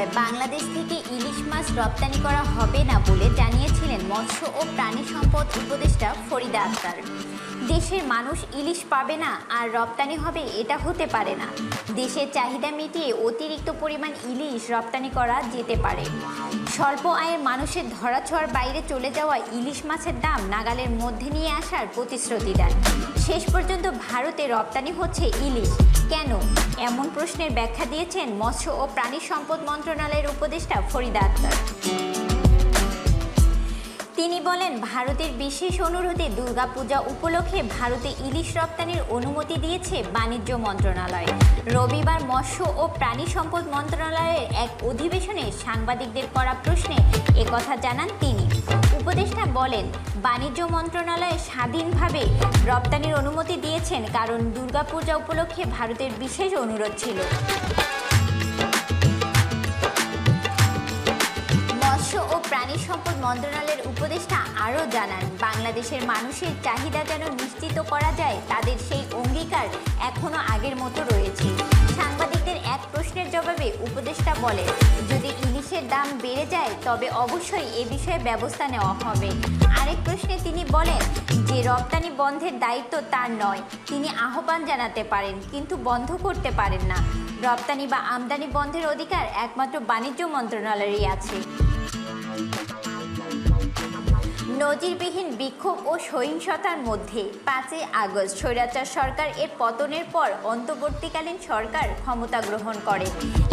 পর্যায়ে বাংলাদেশ থেকে ইলিশ মাছ রপ্তানি করা হবে না বলে জানিয়েছিলেন মৎস্য ও প্রাণী সম্পদ উপদেষ্টা ফরিদা আক্তার। দেশের মানুষ ইলিশ পাবে না আর রপ্তানি হবে এটা হতে পারে না। দেশের চাহিদা মিটিয়ে অতিরিক্ত পরিমাণ ইলিশ রপ্তানি করা যেতে পারে। স্বল্প আয়ের মানুষের ধরাছোঁয়ার বাইরে চলে যাওয়া ইলিশ মাছের দাম নাগালের মধ্যে নিয়ে আসার প্রতিশ্রুতি দেন। শেষ পর্যন্ত ভারতে রপ্তানি হচ্ছে ইলিশ কেন, এমন প্রশ্নের ব্যাখ্যা দিয়েছেন মৎস্য ও প্রাণী সম্পদ মন্ত্রণালয়ের উপদেষ্টা ফরিদা আক্তার। তিনি বলেন, ভারতের বিশেষ অনুরোধে দুর্গাপূজা উপলক্ষে ভারতে ইলিশ রপ্তানির অনুমতি দিয়েছে বাণিজ্য মন্ত্রণালয়। রবিবার মৎস্য ও প্রাণী সম্পদ মন্ত্রণালয়ের এক অধিবেশনে সাংবাদিকদের করা প্রশ্নে একথা জানান তিনি। উপদেষ্টা বলেন, বাণিজ্য মন্ত্রণালয় স্বাধীনভাবে রপ্তানির অনুমতি দিয়েছেন কারণ দুর্গাপূজা উপলক্ষে ভারতের বিশেষ অনুরোধ ছিল। মৎস্য ও প্রাণী সম্পদ মন্ত্রণালয়ের উপদেষ্টা আরও জানান, বাংলাদেশের মানুষের চাহিদা যেন নিশ্চিত করা যায় তাদের সেই অঙ্গীকার এখনও আগের মতো রয়েছে। সাংবাদিকদের এক প্রশ্নের জবাবে উপদেষ্টা বলেন, যদি ইলিশের দাম বেড়ে যায় তবে অবশ্যই এ বিষয়ে ব্যবস্থা নেওয়া হবে। আরেক প্রশ্নে তিনি বলেন যে রপ্তানি বন্ধের দায়িত্ব তার নয়, তিনি আহ্বান জানাতে পারেন কিন্তু বন্ধ করতে পারেন না। রপ্তানি বা আমদানি বন্ধের অধিকার একমাত্র বাণিজ্য মন্ত্রণালয়েরই আছে। নজিরবিহীন বিক্ষোভ ও সহিংসতার মধ্যে 5ই আগস্ট স্বৈরাচার সরকার এর পতনের পর অন্তর্বর্তীকালীন সরকার ক্ষমতা গ্রহণ করে।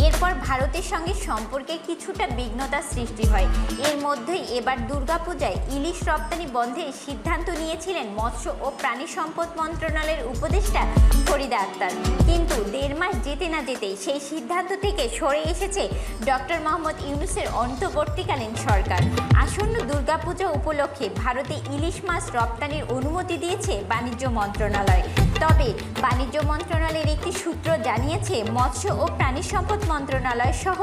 এরপর ভারতের সঙ্গে সম্পর্কে কিছুটা বিঘ্নতা সৃষ্টি হয়। এর মধ্যেই এবার দুর্গাপূজায় ইলিশ রপ্তানি বন্ধের সিদ্ধান্ত নিয়েছিলেন মৎস্য ও প্রাণী সম্পদ মন্ত্রণালয়ের উপদেষ্টা ফরিদা আক্তার। কিন্তু 1.5 মাস যেতে না যেতেই সেই সিদ্ধান্ত থেকে সরে এসেছে ডক্টর মোহাম্মদ ইউনূসের অন্তর্বর্তীকালীন সরকার। আসন্ন দুর্গাপূজা উপলক্ষে ভারতে ইলিশ মাছ রপ্তানির অনুমতি দিয়েছে বাণিজ্য মন্ত্রণালয়। তবে বাণিজ্য মন্ত্রণালয়ের একটি সূত্র জানিয়েছে, মৎস্য ও প্রাণী সম্পদ মন্ত্রণালয় সহ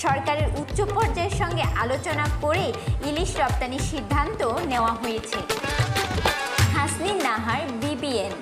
সরকারের উচ্চ পর্যায়ের সঙ্গে আলোচনা করে ইলিশ রপ্তানির সিদ্ধান্ত নেওয়া হয়েছে। হাসনিন নাহার, BBN।